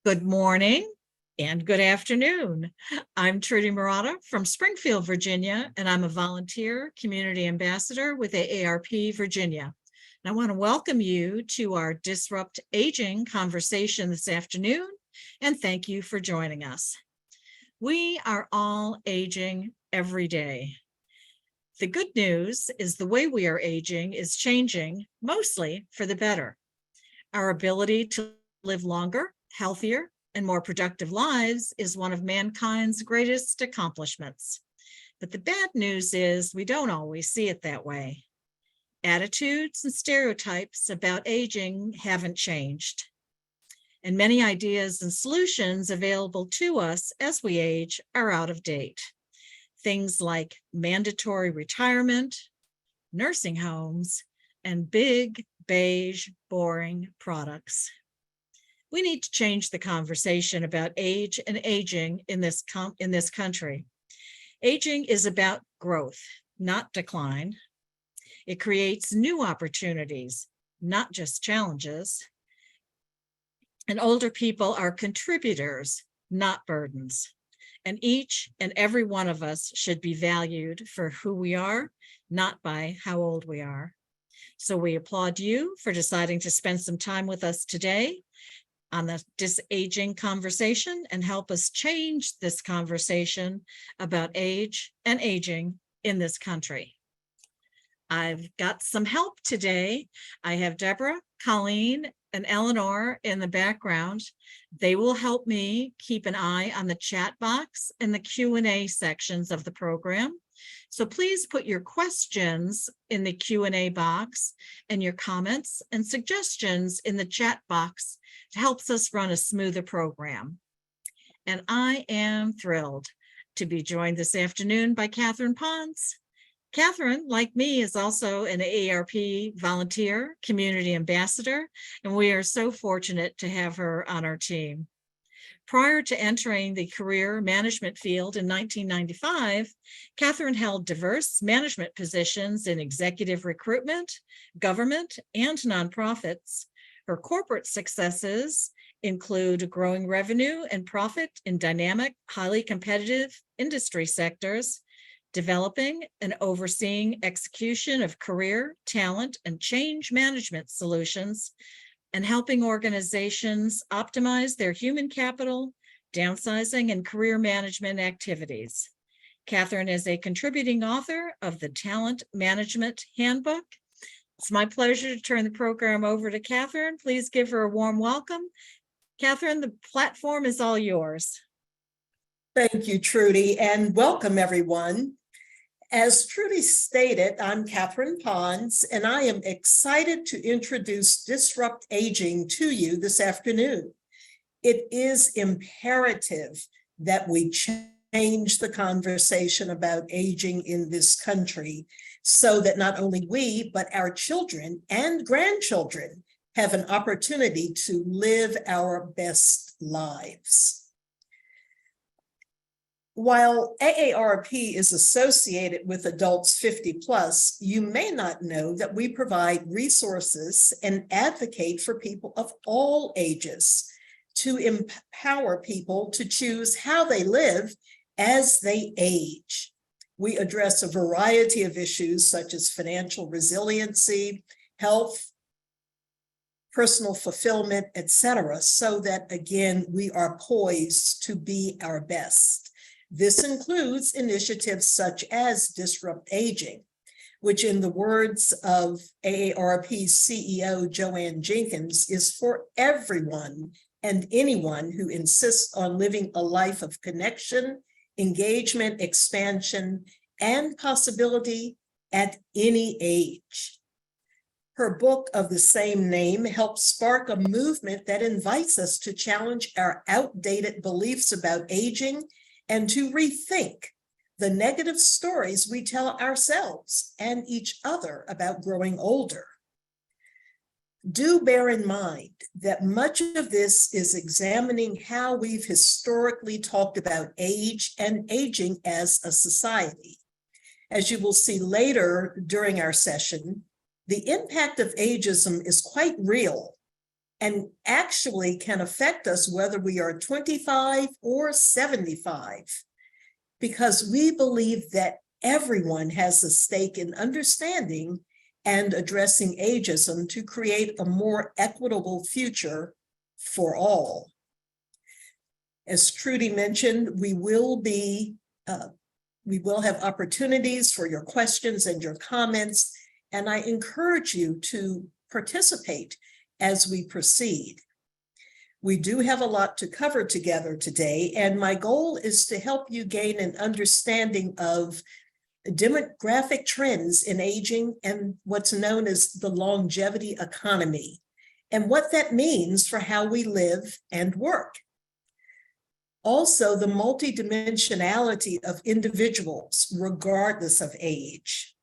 Good morning and good afternoon. I'm Trudy Murata from Springfield, Virginia, and I'm a volunteer community ambassador with AARP Virginia. And I want to welcome you to our Disrupt Aging conversation this afternoon, and thank you for joining us. We are all aging every day. The good news is the way we are aging is changing, mostly for the better. Our ability to live longer, healthier, and more productive lives is one of mankind's greatest accomplishments. But the bad news is we don't always see it that way. Attitudes and stereotypes about aging haven't changed. And many ideas and solutions available to us as we age are out of date. Things like mandatory retirement, nursing homes, and big, beige, boring products. We need to change the conversation about age and aging in this country. Aging is about growth, not decline. It creates new opportunities, not just challenges. And older people are contributors, not burdens. And each and every one of us should be valued for who we are, not by how old we are. So we applaud you for deciding to spend some time with us today on the disaging conversation and help us change this conversation about age and aging in this country. I've got some help today. I have Deborah, Colleen, and Eleanor in the background. They will help me keep an eye on the chat box and the Q&A sections of the program. So please put your questions in the Q&A box and your comments and suggestions in the chat box. It helps us run a smoother program. And I am thrilled to be joined this afternoon by Catherine Pons. Catherine, like me, is also an AARP volunteer, community ambassador, and we are so fortunate to have her on our team. Prior to entering the career management field in 1995, Catherine held diverse management positions in executive recruitment, government, and nonprofits. Her corporate successes include growing revenue and profit in dynamic, highly competitive industry sectors, developing and overseeing execution of career, talent, and change management solutions, and helping organizations optimize their human capital, downsizing, and career management activities. Catherine is a contributing author of the Talent Management Handbook. It's my pleasure to turn the program over to Catherine. Please give her a warm welcome. Catherine, the platform is all yours. Thank you, Trudy, and welcome, everyone. As Trudy stated, I'm Catherine Pons, and I am excited to introduce Disrupt Aging to you this afternoon. It is imperative that we change the conversation about aging in this country so that not only we, but our children and grandchildren have an opportunity to live our best lives. While AARP is associated with adults 50 plus, you may not know that we provide resources and advocate for people of all ages to empower people to choose how they live as they age. We address a variety of issues such as financial resiliency, health, personal fulfillment, etc., so that, again, we are poised to be our best. This includes initiatives such as Disrupt Aging, which in the words of AARP CEO Joanne Jenkins is for everyone and anyone who insists on living a life of connection, engagement, expansion, and possibility at any age. Her book of the same name helps spark a movement that invites us to challenge our outdated beliefs about aging and to rethink the negative stories we tell ourselves and each other about growing older. Do bear in mind that much of this is examining how we've historically talked about age and aging as a society. As you will see later during our session, the impact of ageism is quite real and actually can affect us whether we are 25 or 75, because we believe that everyone has a stake in understanding and addressing ageism to create a more equitable future for all. As Trudy mentioned, we will have opportunities for your questions and your comments, and I encourage you to participate as we proceed. We do have a lot to cover together today, and my goal is to help you gain an understanding of demographic trends in aging and what's known as the longevity economy, and what that means for how we live and work. Also, the multidimensionality of individuals, regardless of age.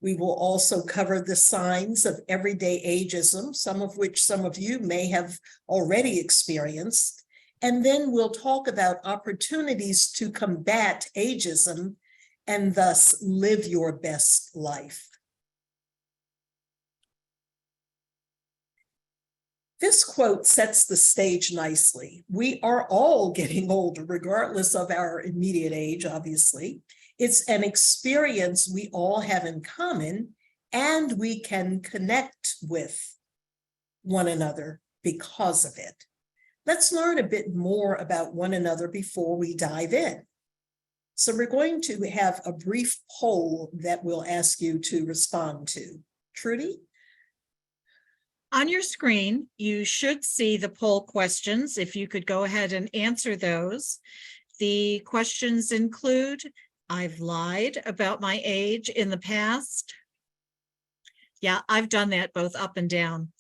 We will also cover the signs of everyday ageism, some of which some of you may have already experienced. And then we'll talk about opportunities to combat ageism and thus live your best life. This quote sets the stage nicely. We are all getting older, regardless of our immediate age, obviously. It's an experience we all have in common, and we can connect with one another because of it. Let's learn a bit more about one another before we dive in. So we're going to have a brief poll that we'll ask you to respond to. Trudy? On your screen, you should see the poll questions. If you could go ahead and answer those. The questions include, I've lied about my age in the past. Yeah, I've done that both up and down.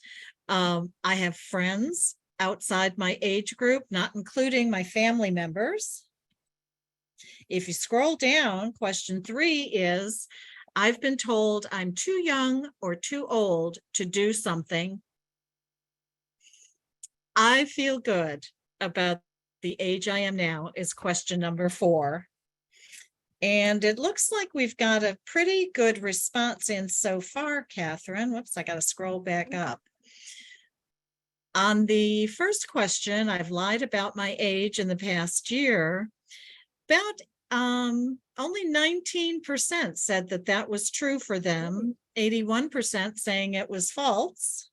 I have friends outside my age group, not including my family members. If you scroll down, question 3 is, I've been told I'm too young or too old to do something. I feel good about the age I am now is question number 4. And it looks like we've got a pretty good response in so far, Catherine. Whoops, I got to scroll back up. On the first question, I've lied about my age in the past year. About only 19% said that that was true for them. 81% saying it was false.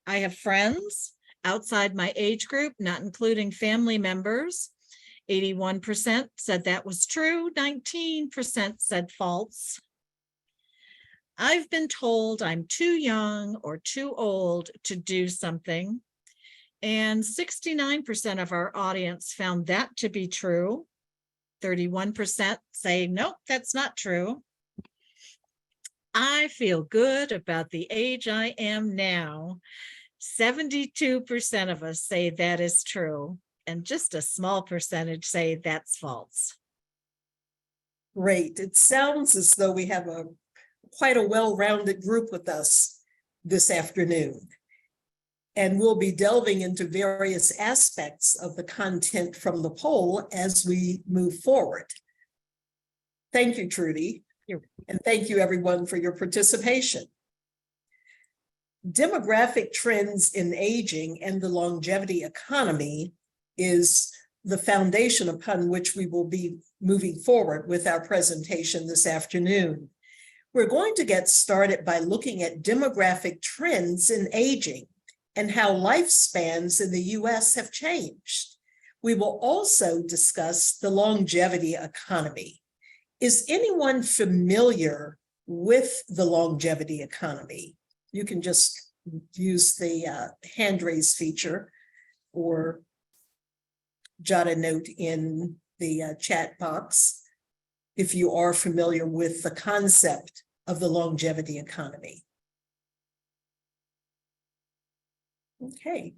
I have friends outside my age group, not including family members. 81% said that was true. 19% said false. I've been told I'm too young or too old to do something. And 69% of our audience found that to be true. 31% say, nope, that's not true. I feel good about the age I am now. 72% of us say that is true, and just a small percentage say that's false. Great. It sounds as though we have quite a well-rounded group with us this afternoon. And we'll be delving into various aspects of the content from the poll as we move forward. Thank you, Trudy. And thank you, everyone, for your participation. Demographic trends in aging and the longevity economy is the foundation upon which we will be moving forward with our presentation this afternoon. We're going to get started by looking at demographic trends in aging and how lifespans in the U.S. have changed. We will also discuss the longevity economy. Is anyone familiar with the longevity economy? You can just use the hand raise feature or jot a note in the chat box if you are familiar with the concept of the longevity economy. Okay.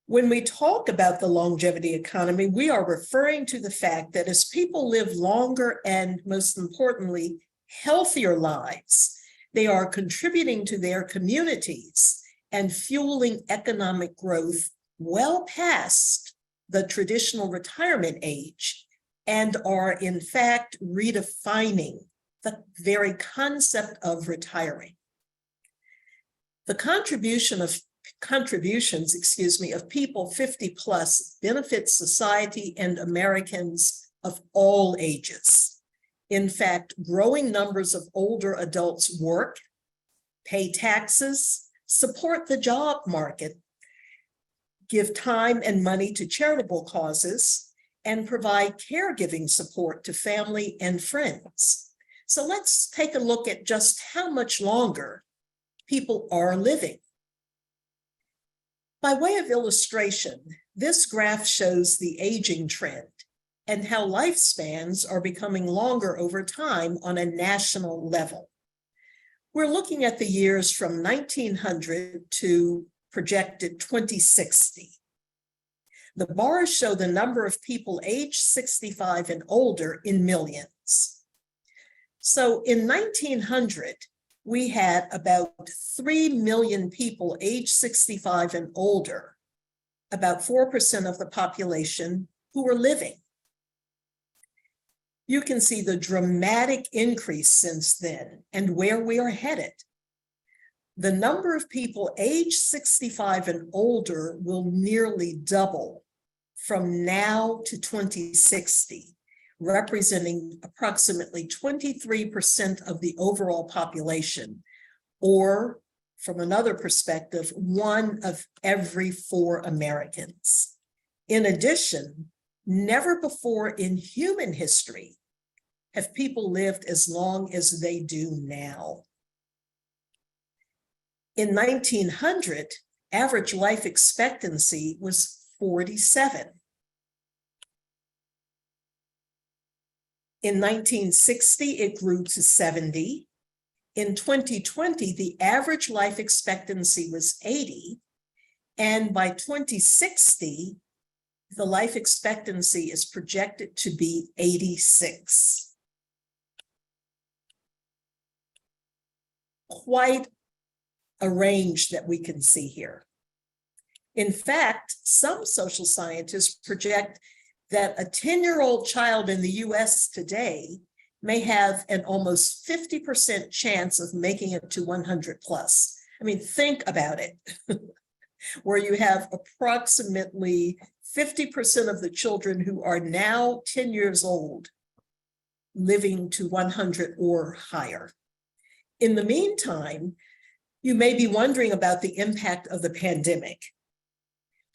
When we talk about the longevity economy, we are referring to the fact that as people live longer and, most importantly, healthier lives, they are contributing to their communities and fueling economic growth well past the traditional retirement age, and are in fact redefining the very concept of retiring. The contribution of contributions, of people 50 plus benefit society and Americans of all ages. In fact, growing numbers of older adults work, pay taxes, support the job market, give time and money to charitable causes, and provide caregiving support to family and friends. So let's take a look at just how much longer people are living. By way of illustration, this graph shows the aging trend and how lifespans are becoming longer over time on a national level. We're looking at the years from 1900 to projected 2060. The bars show the number of people aged 65 and older in millions. So in 1900, we had about 3 million people aged 65 and older, about 4% of the population who were living. You can see the dramatic increase since then and where we are headed. The number of people aged 65 and older will nearly double from now to 2060, representing approximately 23% of the overall population, or from another perspective, 1 of every 4 Americans. In addition, never before in human history have people lived as long as they do now. In 1900, average life expectancy was 47. In 1960, it grew to 70. In 2020, the average life expectancy was 80. And by 2060, the life expectancy is projected to be 86. Quite a range that we can see here. In fact, some social scientists project that a 10-year-old child in the US today may have an almost 50% chance of making it to 100 plus. I mean, think about it, where you have approximately 50% of the children who are now 10 years old living to 100 or higher. In the meantime, you may be wondering about the impact of the pandemic.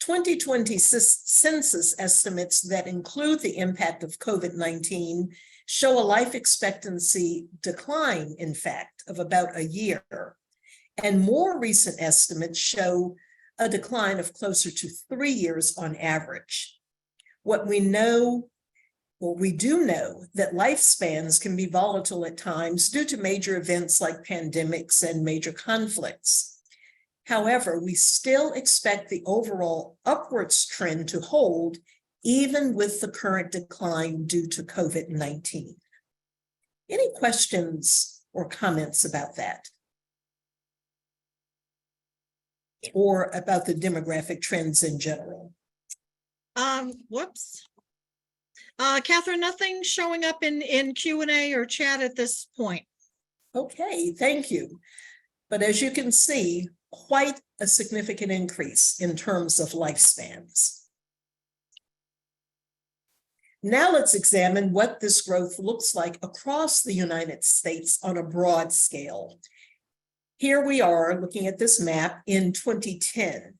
2020 census estimates that include the impact of COVID-19 show a life expectancy decline, in fact, of about a year. And more recent estimates show a decline of closer to 3 years on average. What we know, or we do know, that lifespans can be volatile at times due to major events like pandemics and major conflicts. However, we still expect the overall upwards trend to hold, even with the current decline due to COVID-19. Any questions or comments about that? Or about the demographic trends in general? Catherine, nothing showing up in Q&A or chat at this point. Okay, thank you. But as you can see, quite a significant increase in terms of lifespans. Now let's examine what this growth looks like across the United States on a broad scale. Here we are looking at this map in 2010.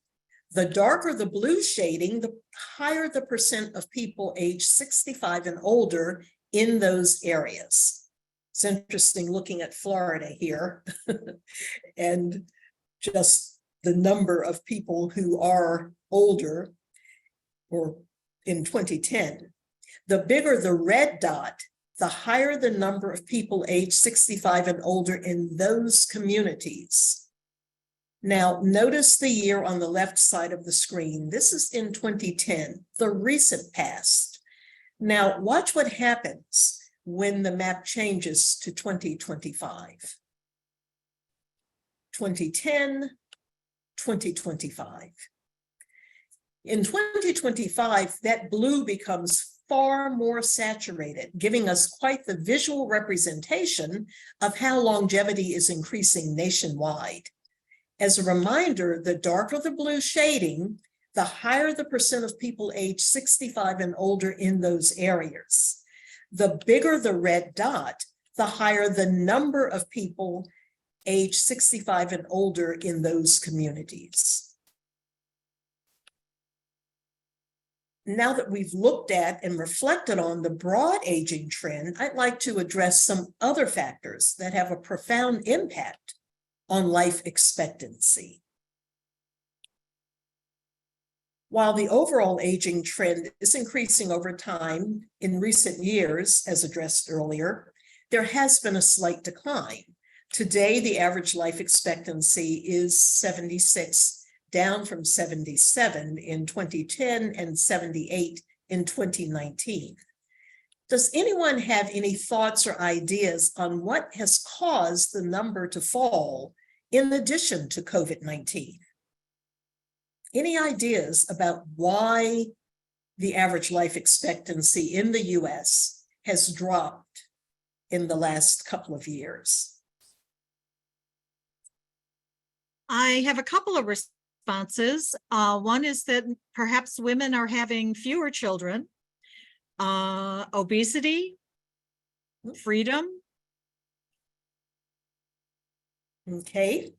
The darker the blue shading, the higher the percent of people aged 65 and older in those areas. It's interesting looking at Florida here and just the number of people who are older, or in 2010. The bigger the red dot, the higher the number of people aged 65 and older in those communities. Now, notice the year on the left side of the screen. This is in 2010, the recent past. Now, watch what happens when the map changes to 2025. 2010, 2025. In 2025, that blue becomes far more saturated, giving us quite the visual representation of how longevity is increasing nationwide. As a reminder, the darker the blue shading, the higher the percent of people aged 65 and older in those areas. The bigger the red dot, the higher the number of people aged 65 and older in those communities. Now that we've looked at and reflected on the broad aging trend, I'd like to address some other factors that have a profound impact on life expectancy. While the overall aging trend is increasing over time in recent years, as addressed earlier, there has been a slight decline. Today, the average life expectancy is 76, down from 77 in 2010 and 78 in 2019. Does anyone have any thoughts or ideas on what has caused the number to fall in addition to COVID-19? Any ideas about why the average life expectancy in the US has dropped in the last couple of years? I have a couple of responses. One is that perhaps women are having fewer children, obesity, freedom. Okay,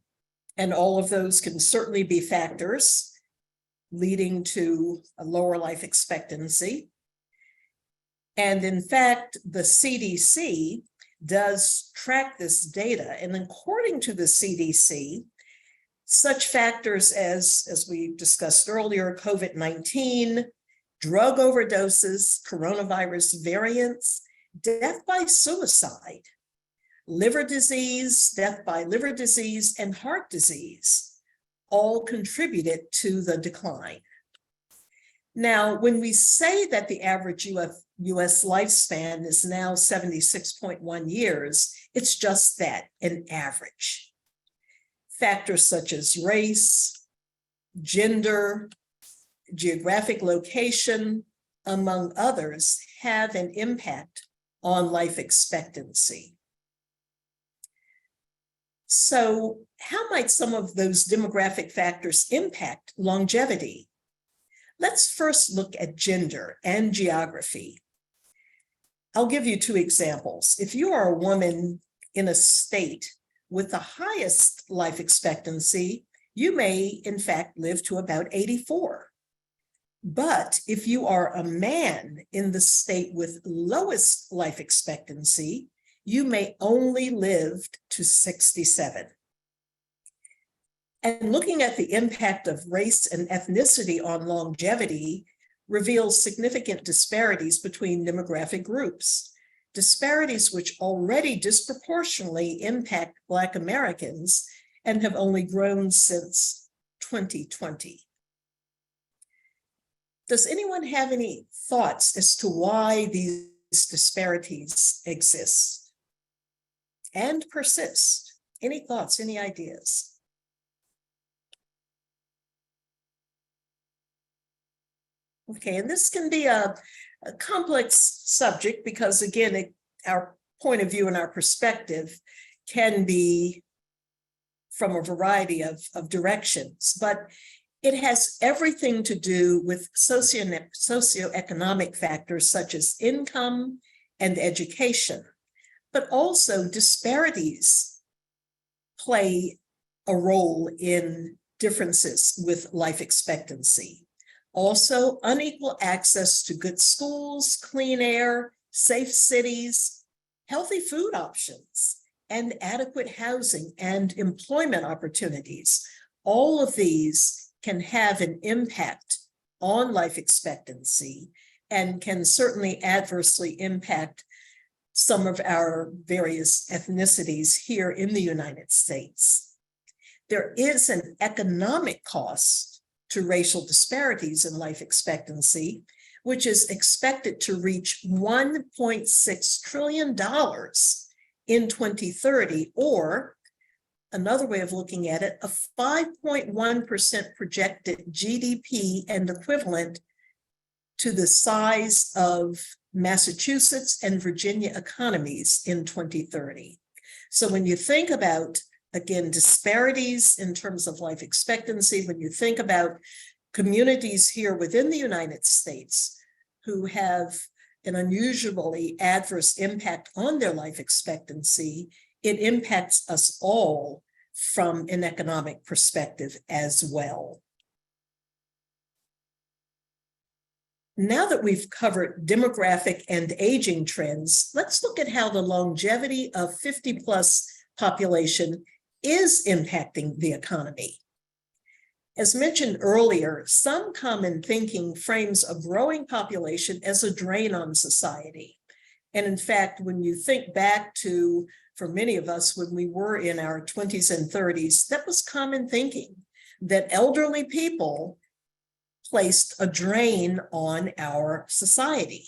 and all of those can certainly be factors leading to a lower life expectancy. And in fact, the CDC does track this data. And according to the CDC, such factors as we discussed earlier, COVID-19, drug overdoses, coronavirus variants, death by suicide, liver disease, death by liver disease, and heart disease all contributed to the decline. Now, when we say that the average US lifespan is now 76.1 years, it's just that, an average. Factors such as race, gender, geographic location, among others, have an impact on life expectancy. So how might some of those demographic factors impact longevity? Let's first look at gender and geography. I'll give you two examples. If you are a woman in a state with the highest life expectancy, you may in fact live to about 84. But if you are a man in the state with lowest life expectancy, you may only live to 67. And looking at the impact of race and ethnicity on longevity reveals significant disparities between demographic groups, disparities which already disproportionately impact Black Americans and have only grown since 2020. Does anyone have any thoughts as to why these disparities exist and persist? Any thoughts, any ideas? Okay, and this can be a complex subject because, again, our point of view and our perspective can be from a variety of directions, but it has everything to do with socioeconomic factors such as income and education, but also disparities play a role in differences with life expectancy. Also, unequal access to good schools, clean air, safe cities, healthy food options, and adequate housing and employment opportunities. All of these can have an impact on life expectancy and can certainly adversely impact some of our various ethnicities here in the United States. There is an economic cost to racial disparities in life expectancy, which is expected to reach $1.6 trillion in 2030, or another way of looking at it, a 5.1% projected GDP and equivalent to the size of Massachusetts and Virginia economies in 2030. So when you think about again, disparities in terms of life expectancy. When you think about communities here within the United States who have an unusually adverse impact on their life expectancy, it impacts us all from an economic perspective as well. Now that we've covered demographic and aging trends, let's look at how the longevity of 50-plus population is impacting the economy. As mentioned earlier, some common thinking frames a growing population as a drain on society. And in fact, when you think back to, for many of us, when we were in our 20s and 30s, that was common thinking, that elderly people placed a drain on our society.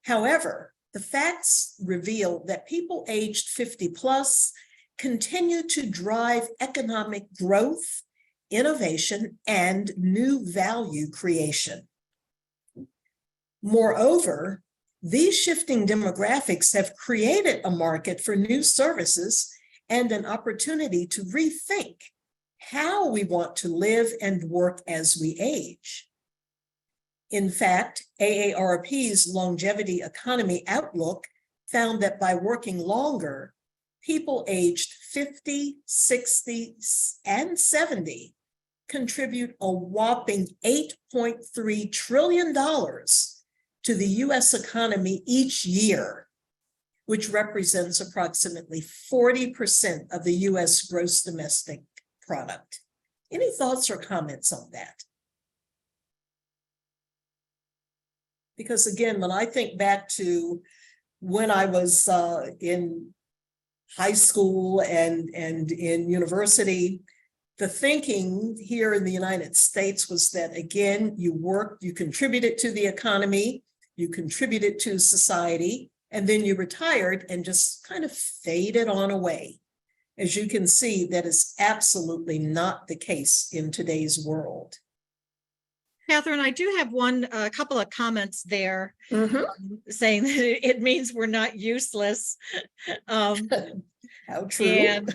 However, the facts reveal that people aged 50 plus continue to drive economic growth, innovation, and new value creation. Moreover, these shifting demographics have created a market for new services and an opportunity to rethink how we want to live and work as we age. In fact, AARP's Longevity Economy Outlook found that by working longer, people aged 50, 60, and 70 contribute a whopping $8.3 trillion to the US economy each year, which represents approximately 40% of the US gross domestic product. Any thoughts or comments on that? Because again, when I think back to when I was in high school and in university, the thinking here in the United States was that, again, you worked, you contributed to the economy, you contributed to society, and then you retired and just kind of faded on away. As you can see, that is absolutely not the case in today's world. Catherine, I do have a couple of comments there saying that it means we're not useless. How true. And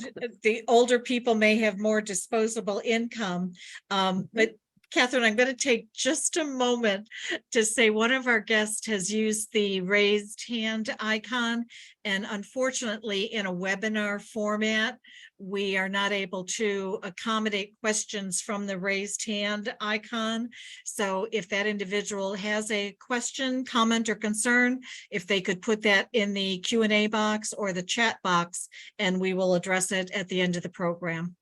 the older people may have more disposable income. But Catherine, I'm going to take just a moment to say one of our guests has used the raised hand icon, and unfortunately in a webinar format, we are not able to accommodate questions from the raised hand icon. So if that individual has a question, comment, or concern, if they could put that in the Q&A box or the chat box, and we will address it at the end of the program.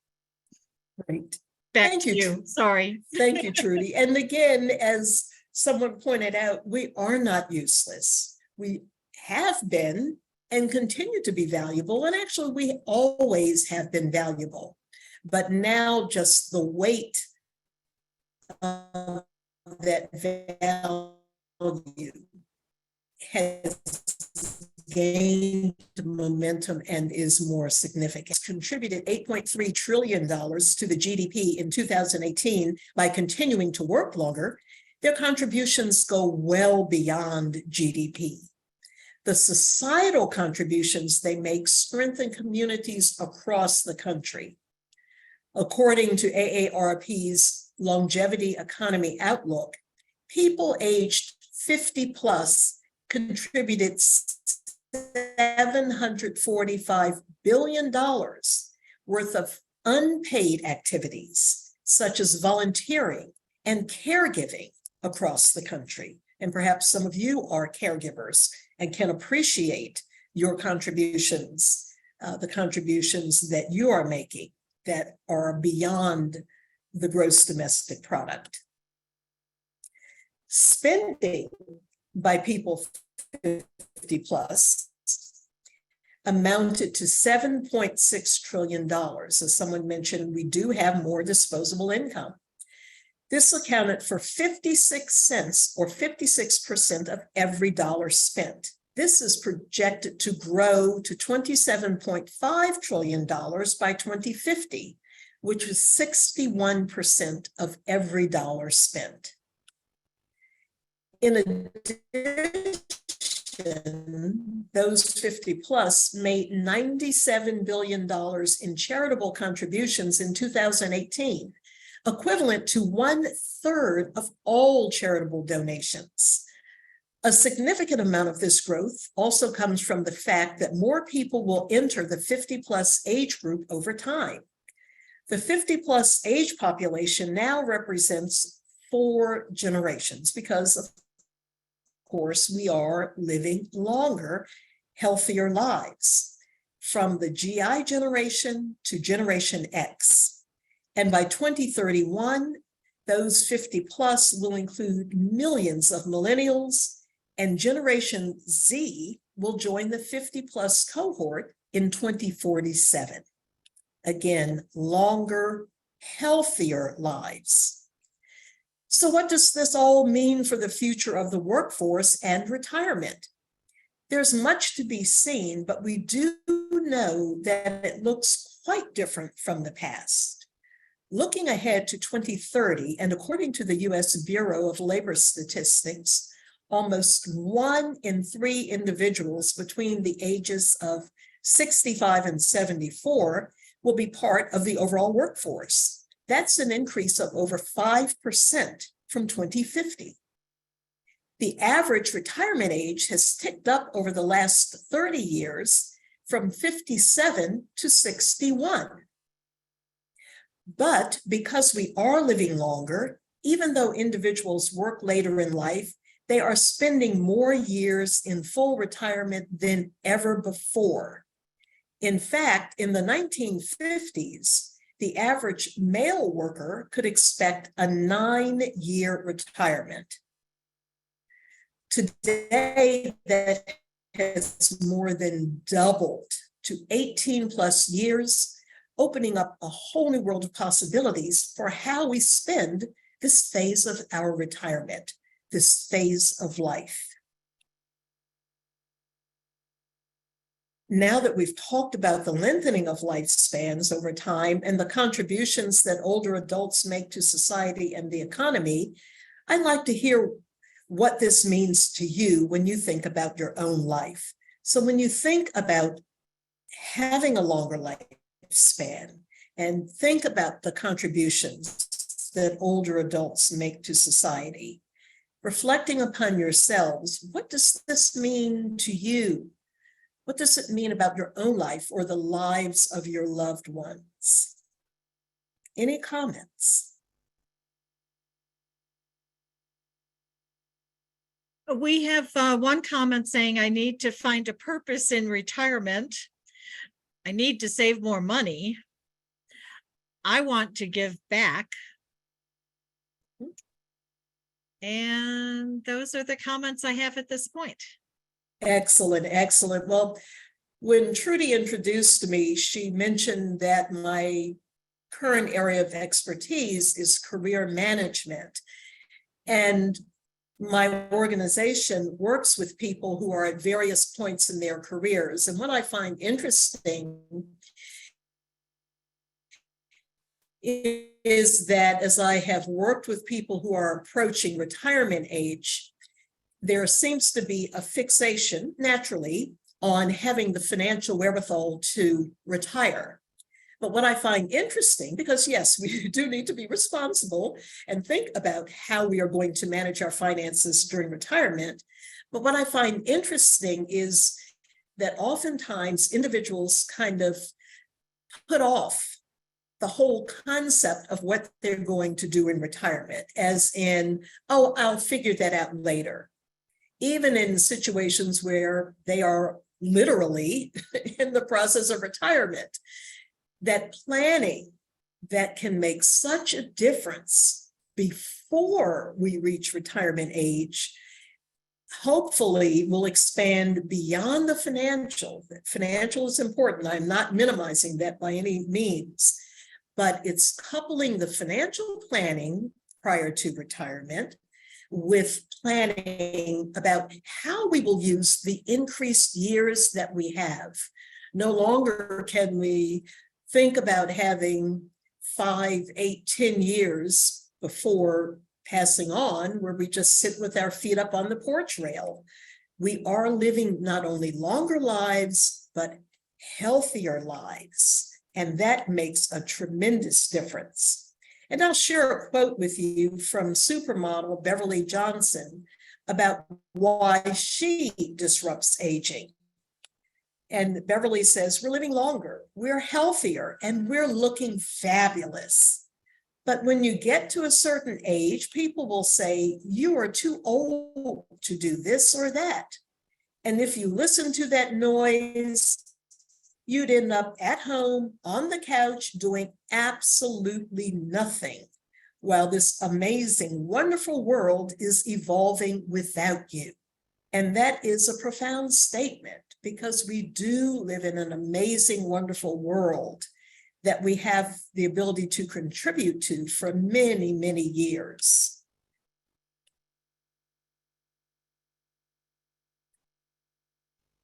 Great. Back Thank to you. Sorry. Thank you, Trudy. And again, as someone pointed out, we are not useless. We have been and continue to be valuable. And actually, we always have been valuable. But now just the weight of that value has gained momentum and is more significant. Contributed $8.3 trillion to the GDP in 2018 by continuing to work longer. Their contributions go well beyond GDP. The societal contributions they make strengthen communities across the country. According to AARP's Longevity Economy Outlook, people aged 50 plus contributed $745 billion worth of unpaid activities, such as volunteering and caregiving across the country. And perhaps some of you are caregivers and can appreciate your contributions, the contributions that you are making that are beyond the gross domestic product. Spending by people 50 plus amounted to $7.6 trillion. As someone mentioned, we do have more disposable income. This accounted for 56 cents or 56% of every dollar spent. This is projected to grow to $27.5 trillion by 2050, which is 61% of every dollar spent. In addition those 50 plus made $97 billion in charitable contributions in 2018, equivalent to 1/3 of all charitable donations. A significant amount of this growth also comes from the fact that more people will enter the 50 plus age group over time. The 50 plus age population now represents 4 generations because, of course, we are living longer, healthier lives, from the GI generation to Generation X. And by 2031, those 50 plus will include millions of millennials, and Generation Z will join the 50 plus cohort in 2047. Again, longer, healthier lives. So what does this all mean for the future of the workforce and retirement? There's much to be seen, but we do know that it looks quite different from the past. Looking ahead to 2030, and according to the U.S. Bureau of Labor Statistics, almost 1 in 3 individuals between the ages of 65 and 74 will be part of the overall workforce. That's an increase of over 5% from 2050. The average retirement age has ticked up over the last 30 years from 57 to 61. But because we are living longer, even though individuals work later in life, they are spending more years in full retirement than ever before. In fact, in the 1950s, the average male worker could expect a 9-year retirement. Today, that has more than doubled to 18 plus years, opening up a whole new world of possibilities for how we spend this phase of our retirement, this phase of life. Now that we've talked about the lengthening of lifespans over time and the contributions that older adults make to society and the economy, I'd like to hear what this means to you when you think about your own life. So when you think about having a longer lifespan and think about the contributions that older adults make to society, reflecting upon yourselves, what does this mean to you? What does it mean about your own life or the lives of your loved ones? Any comments? We have one comment saying, I need to find a purpose in retirement. I need to save more money. I want to give back. And those are the comments I have at this point. Excellent, excellent. Well, when Trudy introduced me, she mentioned that my current area of expertise is career management. And my organization works with people who are at various points in their careers. And what I find interesting is that as I have worked with people who are approaching retirement age, there seems to be a fixation, naturally, on having the financial wherewithal to retire. But what I find interesting, because yes, we do need to be responsible and think about how we are going to manage our finances during retirement. But what I find interesting is that oftentimes individuals kind of put off the whole concept of what they're going to do in retirement, as in, oh, I'll figure that out later. Even in situations where they are literally in the process of retirement, that planning that can make such a difference before we reach retirement age, hopefully will expand beyond the financial. Financial is important. I'm not minimizing that by any means, but it's coupling the financial planning prior to retirement with planning about how we will use the increased years that we have. No longer can we think about having 5, 8, 10 years before passing on where we just sit with our feet up on the porch rail. We are living not only longer lives, but healthier lives. And that makes a tremendous difference. And I'll share a quote with you from supermodel Beverly Johnson about why she disrupts aging. And Beverly says, we're living longer, we're healthier, and we're looking fabulous. But when you get to a certain age, people will say, you are too old to do this or that. And if you listen to that noise, you'd end up at home on the couch doing absolutely nothing while this amazing, wonderful world is evolving without you. And that is a profound statement, because we do live in an amazing, wonderful world that we have the ability to contribute to for many, many years.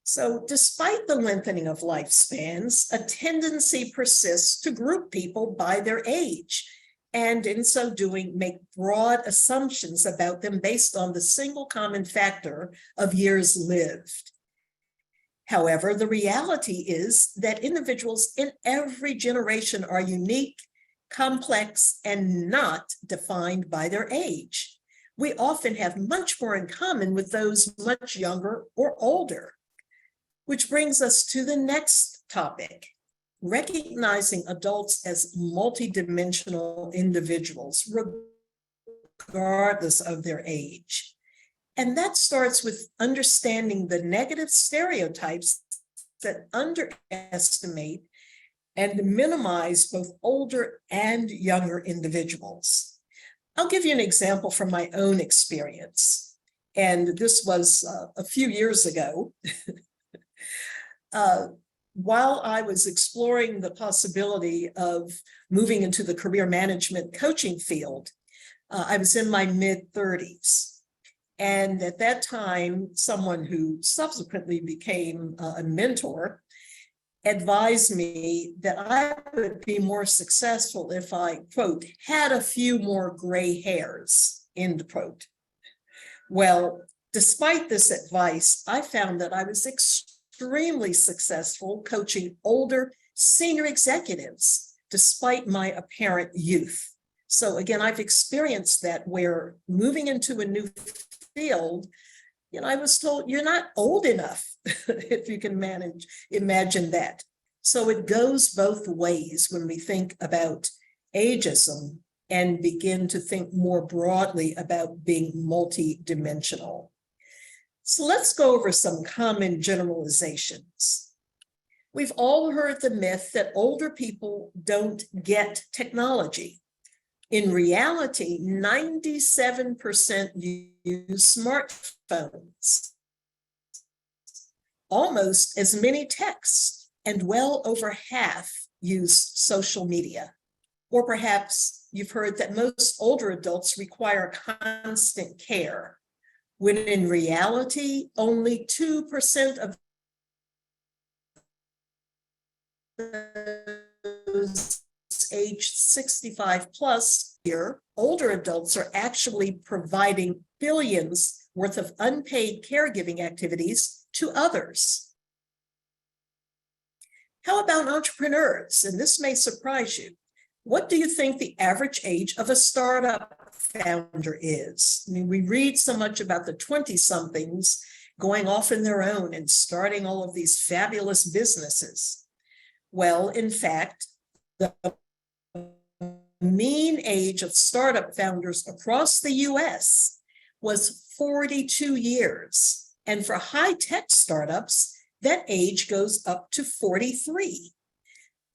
So despite the lengthening of lifespans, a tendency persists to group people by their age, and in so doing, make broad assumptions about them based on the single common factor of years lived. However, the reality is that individuals in every generation are unique, complex, and not defined by their age. We often have much more in common with those much younger or older. Which brings us to the next topic, recognizing adults as multidimensional individuals, regardless of their age. And that starts with understanding the negative stereotypes that underestimate and minimize both older and younger individuals. I'll give you an example from my own experience. And this was a few years ago. While I was exploring the possibility of moving into the career management coaching field, I was in my mid-30s. And at that time, someone who subsequently became a mentor advised me that I would be more successful if I, quote, had a few more gray hairs, end quote. Well, despite this advice, I found that I was extremely successful coaching older senior executives, despite my apparent youth. So again, I've experienced that, where moving into a new field, I was told, you're not old enough, if you can imagine that. So it goes both ways when we think about ageism and begin to think more broadly about being multidimensional. So let's go over some common generalizations. We've all heard the myth that older people don't get technology. In reality, 97% use smartphones, almost as many texts, and well over half use social media. Or perhaps you've heard that most older adults require constant care, when in reality, only 2% of those aged 65 plus here, older adults are actually providing billions worth of unpaid caregiving activities to others. How about entrepreneurs? And this may surprise you. What do you think the average age of a startup founder is? I mean, we read so much about the 20-somethings going off on their own and starting all of these fabulous businesses. Well, in fact, the mean age of startup founders across the US was 42 years. And for high-tech startups, that age goes up to 43.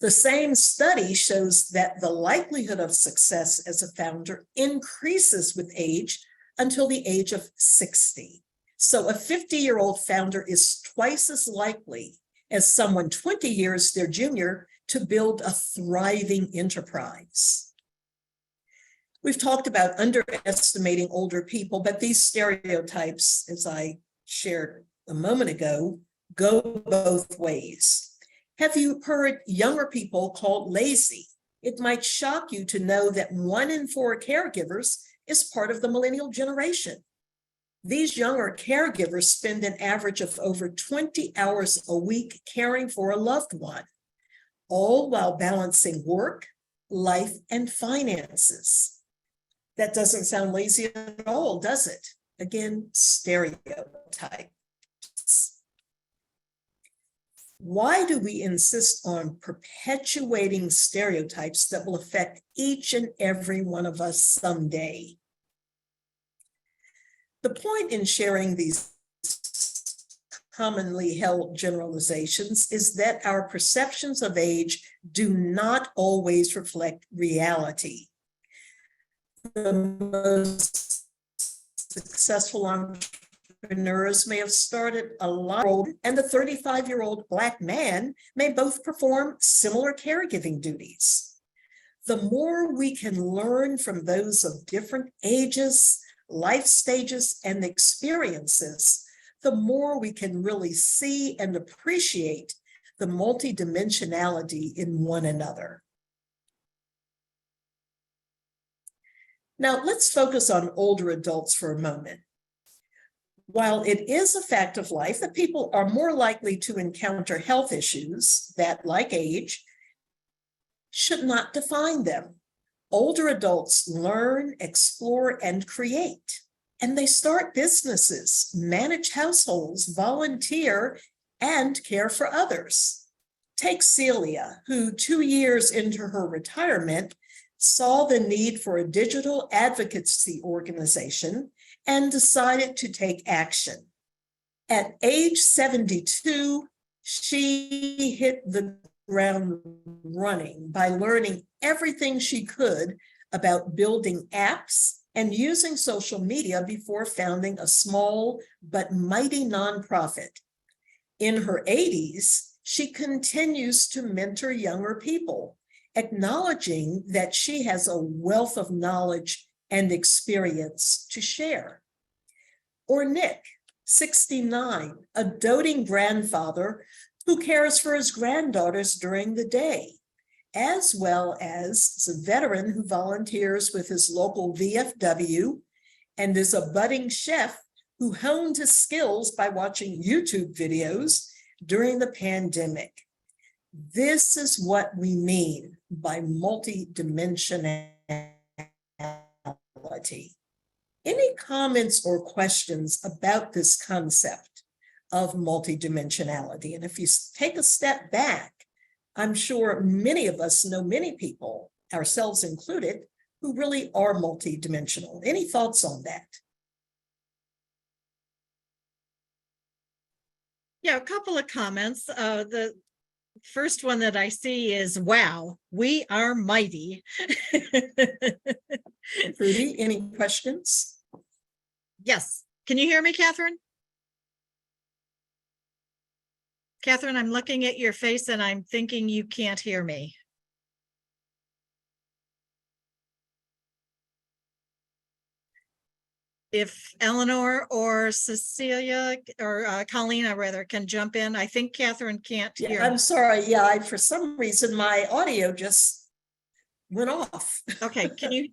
The same study shows that the likelihood of success as a founder increases with age until the age of 60. So a 50-year-old founder is twice as likely as someone 20 years their junior to build a thriving enterprise. We've talked about underestimating older people, but these stereotypes, as I shared a moment ago, go both ways. Have you heard younger people called lazy? It might shock you to know that 1 in 4 caregivers is part of the millennial generation. These younger caregivers spend an average of over 20 hours a week caring for a loved one, all while balancing work, life, and finances. That doesn't sound lazy at all, does it? Again, stereotypes. Why do we insist on perpetuating stereotypes that will affect each and every one of us someday? The point in sharing these commonly held generalizations is that our perceptions of age do not always reflect reality. The most successful entrepreneurs may have started a lot, and the 35-year-old Black man may both perform similar caregiving duties. The more we can learn from those of different ages, life stages, and experiences, the more we can really see and appreciate the multidimensionality in one another. Now, let's focus on older adults for a moment. While it is a fact of life that people are more likely to encounter health issues that, like age, should not define them. Older adults learn, explore, and create, and they start businesses, manage households, volunteer, and care for others. Take Celia, who 2 years into her retirement saw the need for a digital advocacy organization and decided to take action. At age 72, she hit the ground running by learning everything she could about building apps and using social media before founding a small but mighty nonprofit. In her 80s, she continues to mentor younger people, acknowledging that she has a wealth of knowledge and experience to share. Or Nick, 69, a doting grandfather who cares for his granddaughters during the day, as well as a veteran who volunteers with his local VFW and is a budding chef who honed his skills by watching YouTube videos during the pandemic. This is what we mean by multidimensionality. Any comments or questions about this concept of multidimensionality? And if you take a step back, I'm sure many of us know many people, ourselves included, who really are multidimensional. Any thoughts on that? Yeah, a couple of comments. The first one that I see is, wow, we are mighty. Rudy, any questions? Yes. Can you hear me, Catherine? Catherine, I'm looking at your face and I'm thinking you can't hear me. If Eleanor or Cecilia or Colleen, rather, can jump in. I think Catherine can't hear. I'm sorry. Yeah, for some reason, my audio just went off. Okay, can you?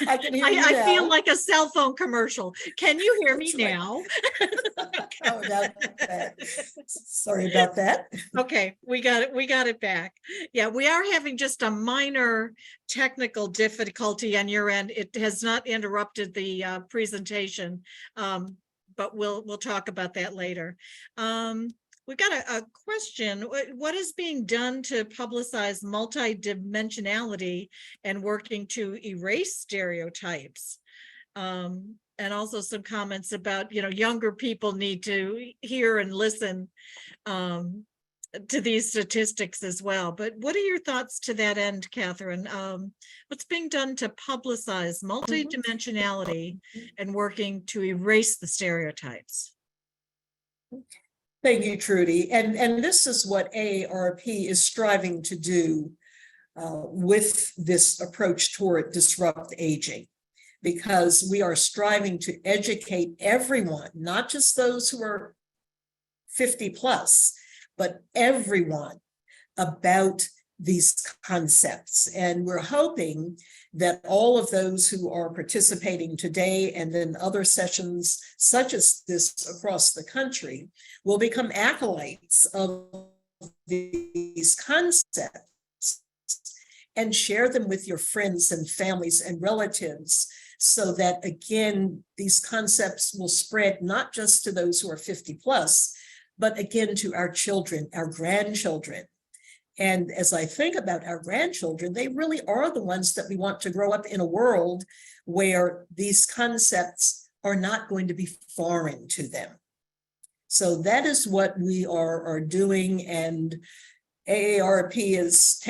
I can hear you now. I feel like a cell phone commercial. Can you hear me Right. now? Oh, sorry about that. Okay, we got it. We got it back. Yeah, we are having just a minor technical difficulty on your end. It has not interrupted the presentation, but we'll talk about that later. We've got a question. What is being done to publicize multidimensionality and working to erase stereotypes? And also some comments about, younger people need to hear and listen to these statistics as well. But what are your thoughts to that end, Catherine? What's being done to publicize multidimensionality and working to erase the stereotypes? Thank you, Trudy. And this is what AARP is striving to do with this approach toward disrupt aging, because we are striving to educate everyone, not just those who are 50 plus, but everyone about these concepts. And we're hoping that all of those who are participating today and in other sessions such as this across the country will become acolytes of these concepts and share them with your friends and families and relatives, so that, again, these concepts will spread not just to those who are 50 plus, but again to our children, our grandchildren. And as I think about our grandchildren, they really are the ones that we want to grow up in a world where these concepts are not going to be foreign to them. So that is what we are doing. And AARP is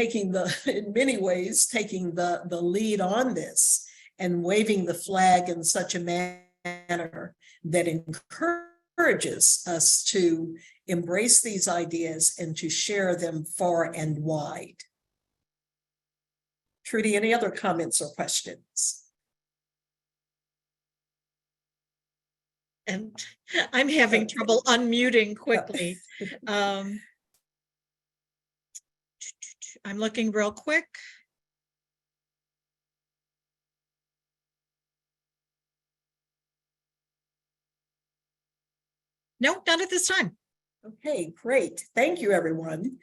in many ways, taking the lead on this and waving the flag in such a manner that encourages us to embrace these ideas and to share them far and wide. Trudy, any other comments or questions? And I'm having trouble unmuting quickly. I'm looking real quick. No, not at this time. Okay, great. Thank you, everyone.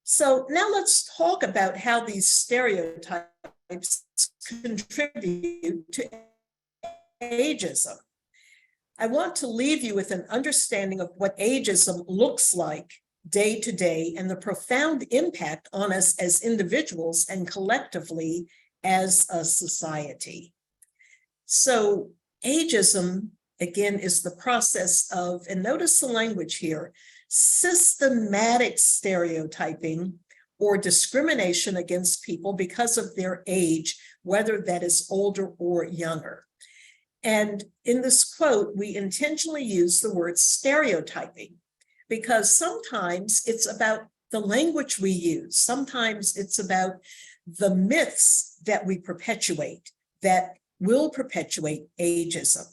So now let's talk about how these stereotypes contribute to ageism. I want to leave you with an understanding of what ageism looks like day to day and the profound impact on us as individuals and collectively as a society. So ageism, again, is the process of, and notice the language here, systematic stereotyping or discrimination against people because of their age, whether that is older or younger. And in this quote, we intentionally use the word stereotyping because sometimes it's about the language we use. Sometimes it's about the myths that we perpetuate that will perpetuate ageism.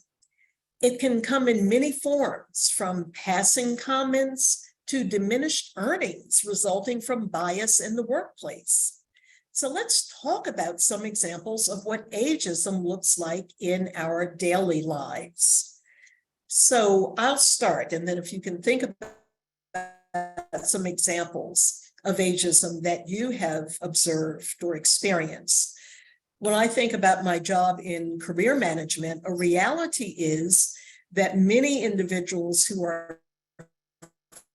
It can come in many forms, from passing comments to diminished earnings resulting from bias in the workplace. So let's talk about some examples of what ageism looks like in our daily lives. So I'll start, and then if you can think about some examples of ageism that you have observed or experienced. When I think about my job in career management, a reality is that many individuals who are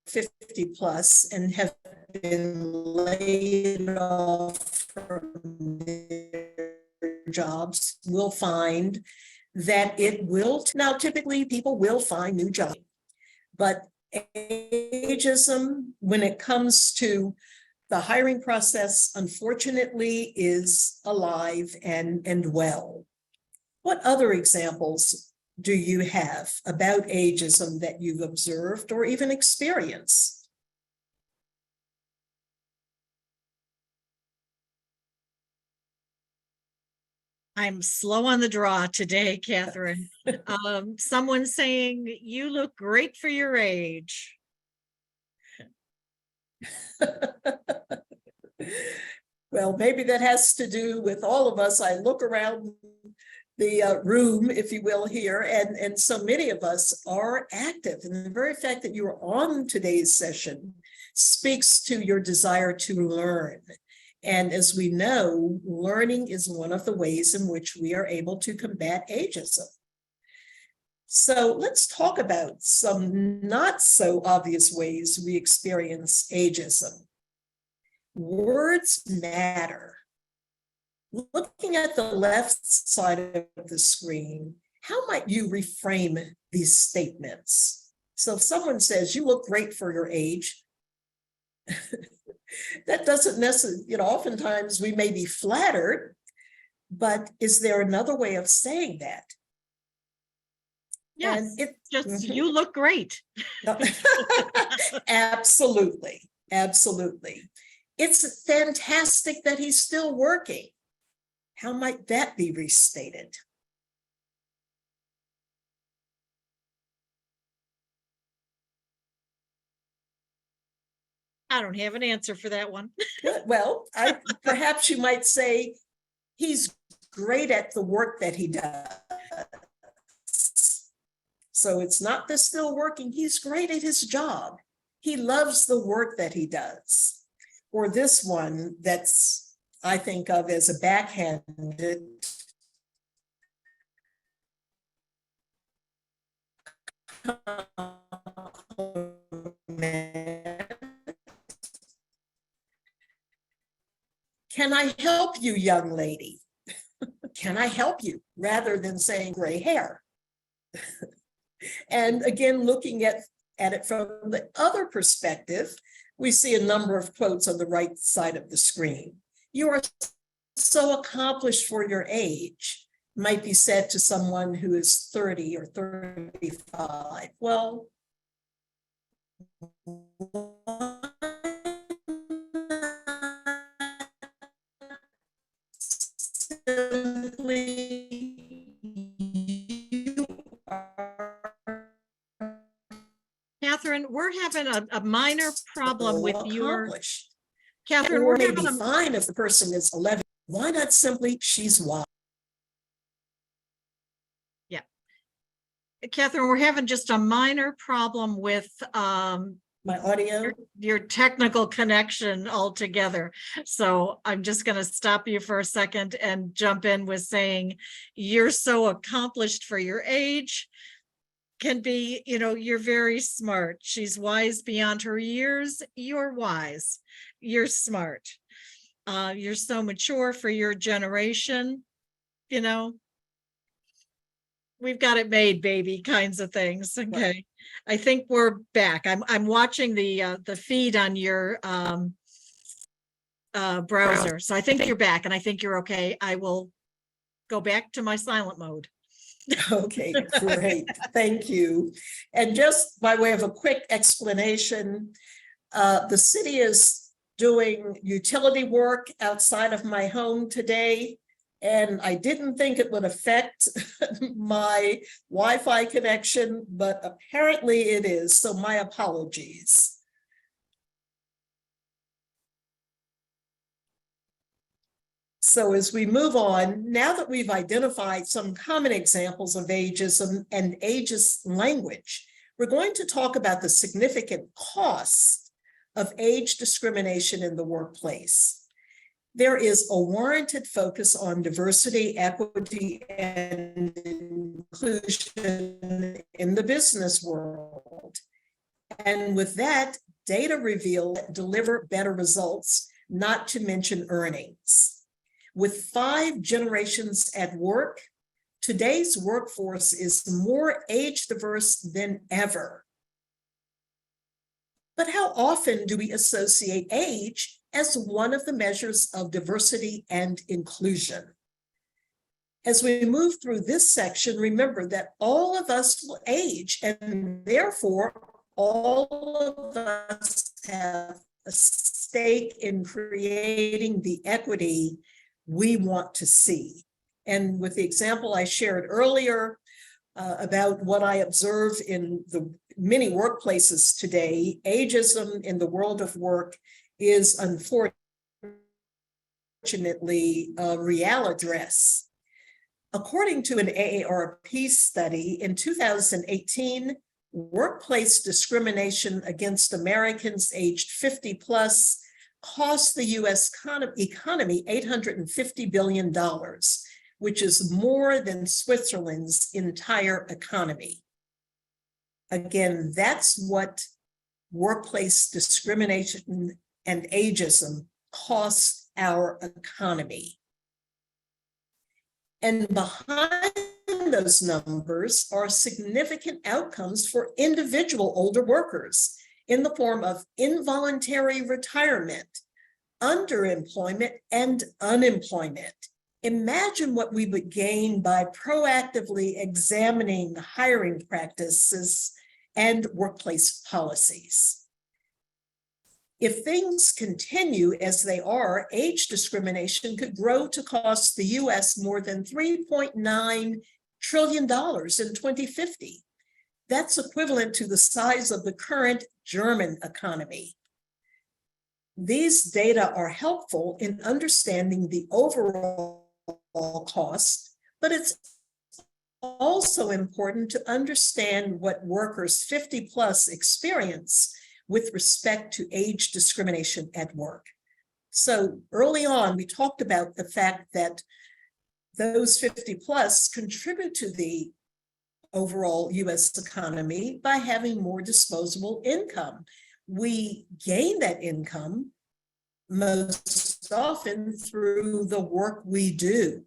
50 plus and have been laid off from their jobs will find that it will, now typically people will find new jobs, but ageism, when it comes to the hiring process, unfortunately, is alive and well. What other examples do you have about ageism that you've observed or even experienced? I'm slow on the draw today, Catherine. Someone saying, "You look great for your age." Well, maybe that has to do with all of us. I look around the room, if you will, here, and so many of us are active. And the very fact that you are on today's session speaks to your desire to learn. And as we know, learning is one of the ways in which we are able to combat ageism. So let's talk about some not so obvious ways we experience ageism. Words matter. Looking at the left side of the screen, how might you reframe these statements? So if someone says, "You look great for your age," that doesn't necessarily, oftentimes we may be flattered, but is there another way of saying that? Yes, just you look great. Absolutely, absolutely. It's fantastic that he's still working. How might that be restated? I don't have an answer for that one. Good. Well, perhaps you might say he's great at the work that he does. So it's not the still working, he's great at his job. He loves the work that he does. Or this one that's, I think of as a backhanded Can I help you, young lady? Can I help you? Rather than saying gray hair. And again, looking at it from the other perspective, we see a number of quotes on the right side of the screen. You are so accomplished for your age, might be said to someone who is 30 or 35. Well, simply you are Catherine, we're having a minor problem with your, accomplished. Catherine, Or we're maybe having a, fine if the person is 11. Why not simply she's wise? Catherine, we're having just a minor problem with My audio. your technical connection altogether. So I'm just going to stop you for a second and jump in with saying you're so accomplished for your age. Can be, you're very smart. She's wise beyond her years. You're wise. You're smart. You're so mature for your generation. We've got it made, baby, kinds of things. Okay. Right. I think we're back. I'm watching the feed on your browser. So I think you're back and I think you're okay. I will go back to my silent mode. Okay, great. Thank you. And just by way of a quick explanation, the city is doing utility work outside of my home today. And I didn't think it would affect my Wi-Fi connection, but apparently it is. So my apologies. So as we move on, now that we've identified some common examples of ageism and ageist language, we're going to talk about the significant costs of age discrimination in the workplace. There is a warranted focus on diversity, equity, and inclusion in the business world. And with that, data reveal that deliver better results, not to mention earnings. With 5 generations at work, today's workforce is more age diverse than ever. But how often do we associate age as one of the measures of diversity and inclusion? As we move through this section, remember that all of us will age, and therefore all of us have a stake in creating the equity we want to see. And with the example I shared earlier about what I observe in the many workplaces today, ageism in the world of work is unfortunately a reality address. According to an AARP study in 2018, workplace discrimination against Americans aged 50 plus cost the US economy $850 billion, which is more than Switzerland's entire economy. Again, that's what workplace discrimination and ageism costs our economy. And behind those numbers are significant outcomes for individual older workers in the form of involuntary retirement, underemployment, and unemployment. Imagine what we would gain by proactively examining hiring practices and workplace policies. If things continue as they are, age discrimination could grow to cost the US more than $3.9 trillion in 2050. That's equivalent to the size of the current German economy. These data are helpful in understanding the overall cost, but it's also important to understand what workers 50 plus experience with respect to age discrimination at work. So early on, we talked about the fact that those 50 plus contribute to the overall US economy by having more disposable income. We gain that income most often through the work we do.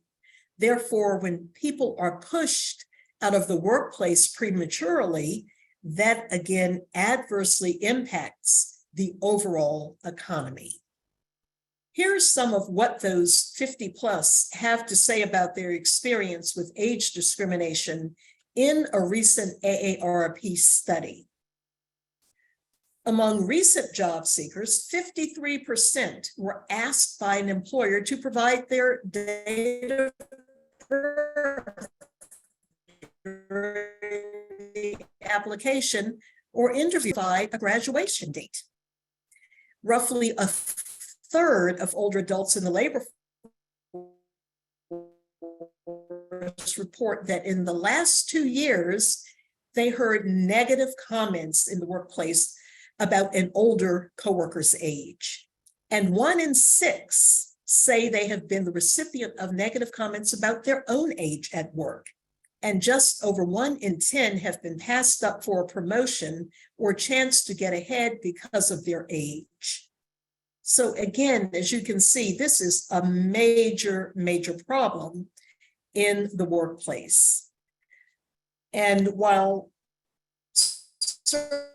Therefore, when people are pushed out of the workplace prematurely, that again adversely impacts the overall economy. Here's some of what those 50 plus have to say about their experience with age discrimination in a recent AARP study. Among recent job seekers, 53% were asked by an employer to provide their date of birth during the application or interview by a graduation date. Roughly a third of older adults in the labor force report that in the last 2 years, they heard negative comments in the workplace about an older coworker's age. And 1 in 6 say they have been the recipient of negative comments about their own age at work. And just over 1 in 10 have been passed up for a promotion or chance to get ahead because of their age. So again, as you can see, this is a major, major problem in the workplace. And while certainly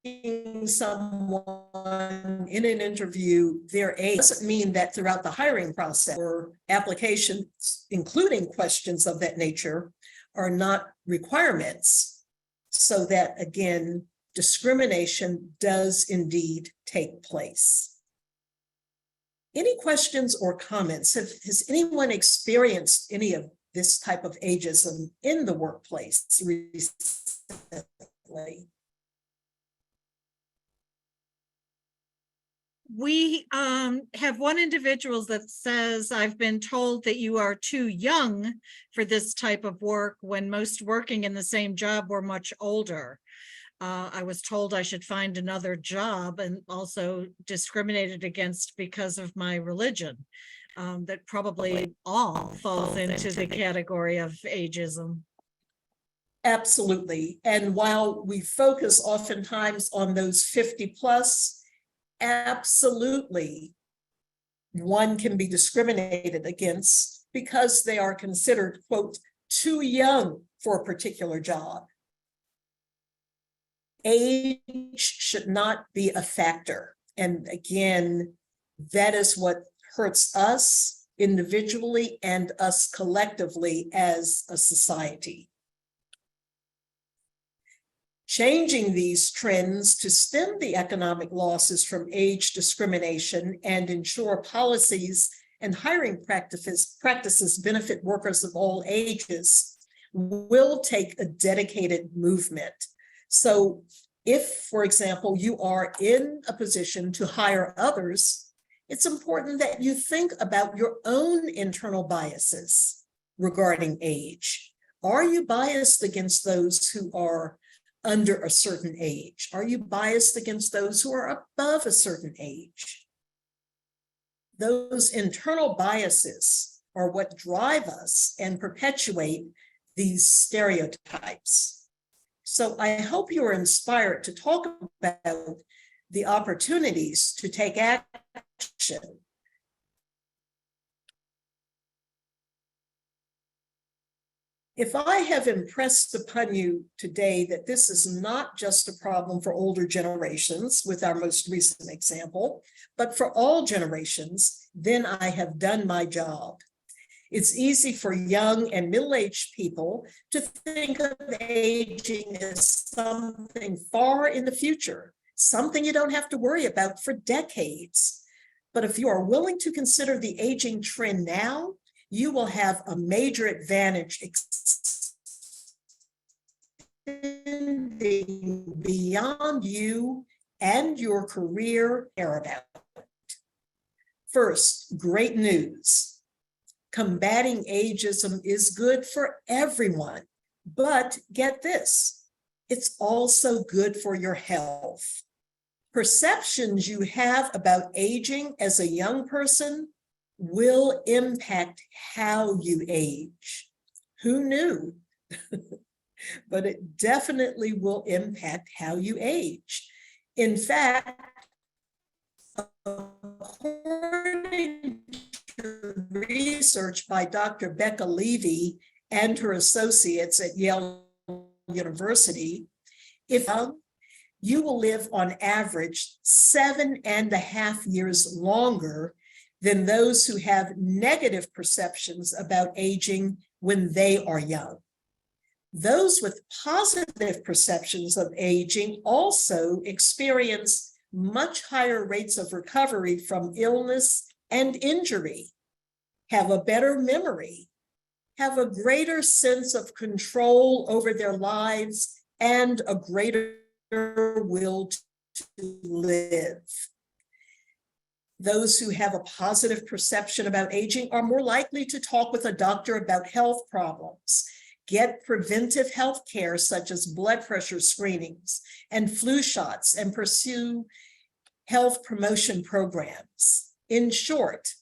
asking someone in an interview their age doesn't mean that throughout the hiring process or applications, including questions of that nature, are not requirements, so that again, discrimination does indeed take place. Any questions or comments? Has anyone experienced any of this type of ageism in the workplace recently? We have one individual that says, I've been told that you are too young for this type of work when most working in the same job were much older. I was told I should find another job, and also discriminated against because of my religion. That probably all falls into the category of ageism. Absolutely. And while we focus oftentimes on those 50 plus, absolutely, one can be discriminated against because they are considered, quote, too young for a particular job. Age should not be a factor. And again, that is what hurts us individually and us collectively as a society. Changing these trends to stem the economic losses from age discrimination and ensure policies and hiring practices benefit workers of all ages will take a dedicated movement. So if, for example, you are in a position to hire others, it's important that you think about your own internal biases regarding age. Are you biased against those who are under a certain age? Are you biased against those who are above a certain age? Those internal biases are what drive us and perpetuate these stereotypes. So I hope you are inspired to talk about the opportunities to take action. If I have impressed upon you today that this is not just a problem for older generations with our most recent example, but for all generations, then I have done my job. It's easy for young and middle-aged people to think of aging as something far in the future, something you don't have to worry about for decades. But if you are willing to consider the aging trend now, you will have a major advantage something beyond you and your career care about. First, great news. Combating ageism is good for everyone, but get this, it's also good for your health. Perceptions you have about aging as a young person will impact how you age. Who knew? But it definitely will impact how you age. In fact, according to research by Dr. Becca Levy and her associates at Yale University, if you will live on average 7.5 years longer than those who have negative perceptions about aging when they are young. Those with positive perceptions of aging also experience much higher rates of recovery from illness and injury, have a better memory, have a greater sense of control over their lives, and a greater will to live. Those who have a positive perception about aging are more likely to talk with a doctor about health problems, get preventive health care such as blood pressure screenings and flu shots, and pursue health promotion programs. In short,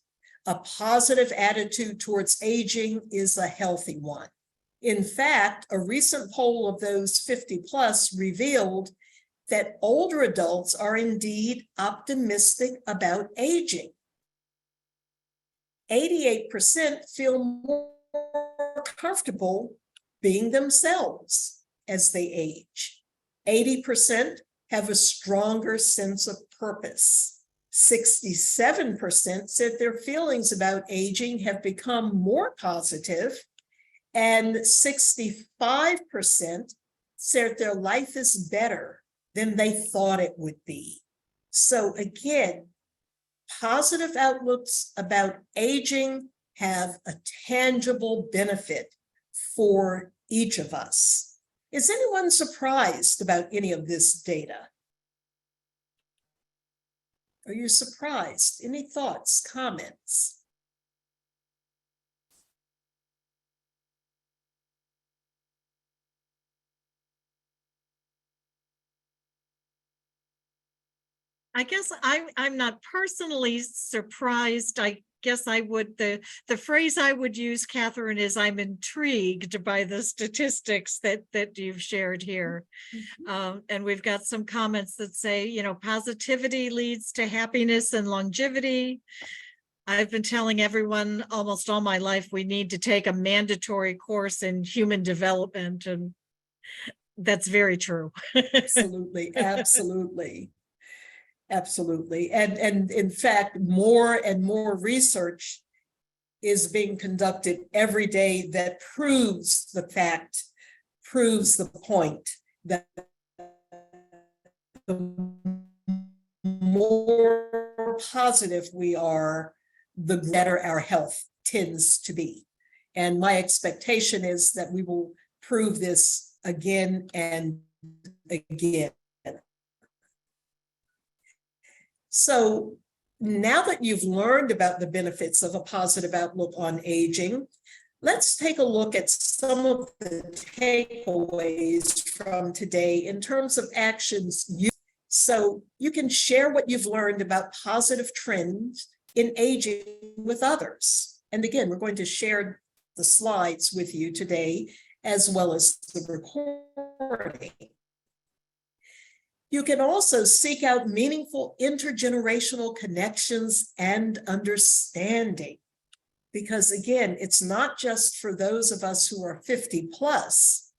a positive attitude towards aging is a healthy one. In fact, a recent poll of those 50 plus revealed that older adults are indeed optimistic about aging. 88% feel more comfortable being themselves as they age. 80% have a stronger sense of purpose. 67% said their feelings about aging have become more positive, and 65% said their life is better than they thought it would be. So again, positive outlooks about aging have a tangible benefit for each of us. Is anyone surprised about any of this data? Are you surprised? Any thoughts, comments? I guess I'm not personally surprised. I guess I would, the phrase I would use, Catherine, is I'm intrigued by the statistics that you've shared here. And we've got some comments that say, you know, positivity leads to happiness and longevity. I've been telling everyone almost all my life we need to take a mandatory course in human development, and that's very true. Absolutely, absolutely. Absolutely. And in fact, more and more research is being conducted every day that proves the point that the more positive we are, the better our health tends to be. And my expectation is that we will prove this again and again. So now that you've learned about the benefits of a positive outlook on aging, let's take a look at some of the takeaways from today in terms of actions. So you can share what you've learned about positive trends in aging with others. And again, we're going to share the slides with you today, as well as the recording. You can also seek out meaningful intergenerational connections and understanding, because again, it's not just for those of us who are 50 plus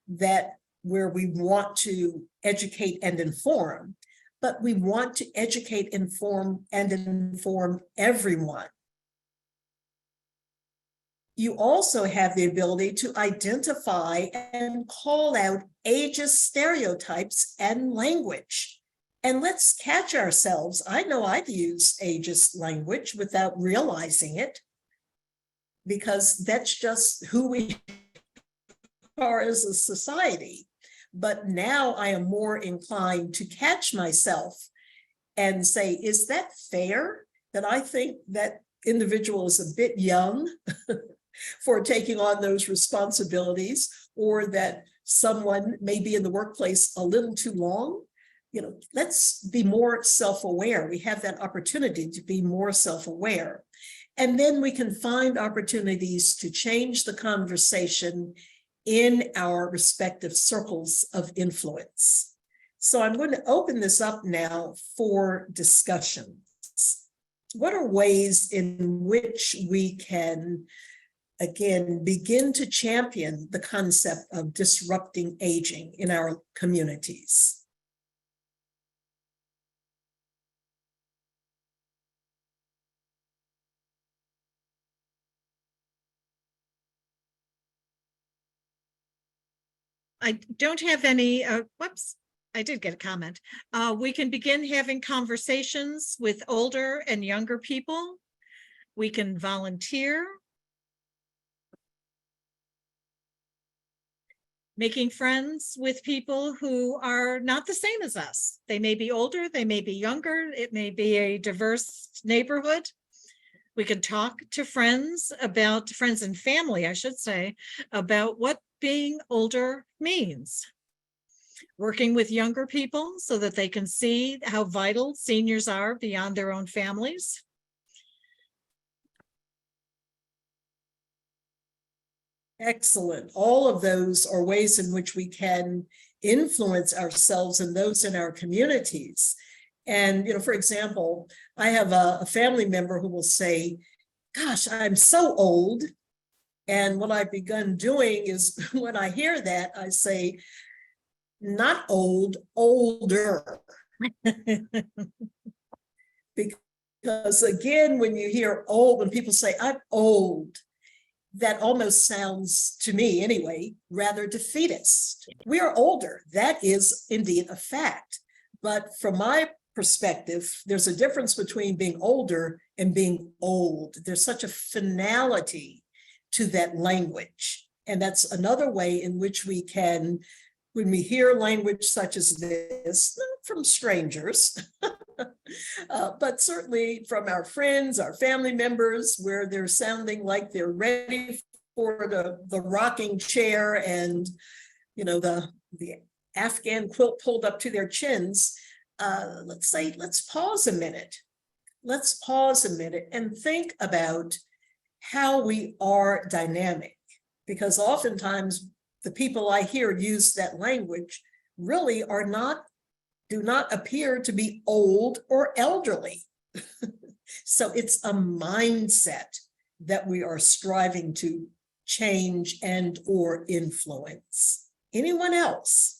that where we want to educate and inform, but we want to educate, inform everyone. You also have the ability to identify and call out ageist stereotypes and language. And let's catch ourselves. I know I've used ageist language without realizing it, because that's just who we are as a society. But now I am more inclined to catch myself and say, is that fair? That I think that individual is a bit young for taking on those responsibilities, or that someone may be in the workplace a little too long. Let's be more self-aware. We have that opportunity to be more self-aware. And then we can find opportunities to change the conversation in our respective circles of influence. So I'm going to open this up now for discussions. What are ways in which we can, again, begin to champion the concept of disrupting aging in our communities? I don't have any, whoops, I did get a comment. We can begin having conversations with older and younger people. We can volunteer. Making friends with people who are not the same as us. They may be older, they may be younger, it may be a diverse neighborhood. We can talk to friends and family, I should say, about what being older means. Working with younger people so that they can see how vital seniors are beyond their own families. Excellent. All of those are ways in which we can influence ourselves and those in our communities. And, for example, I have a family member who will say, gosh, I'm so old. And what I've begun doing is when I hear that, I say, not old, older. Because again, when you hear old, when people say, I'm old, that almost sounds, to me anyway, rather defeatist. We are older. That is indeed a fact. But from my perspective, there's a difference between being older and being old. There's such a finality to that language. And that's another way in which we can, when we hear language such as this, not from strangers, but certainly from our friends, our family members, where they're sounding like they're ready for the rocking chair and, the Afghan quilt pulled up to their chins. Let's say, let's pause a minute. Let's pause a minute and think about how we are dynamic, because oftentimes the people I hear use that language really do not appear to be old or elderly. So it's a mindset that we are striving to change and or influence. Anyone else?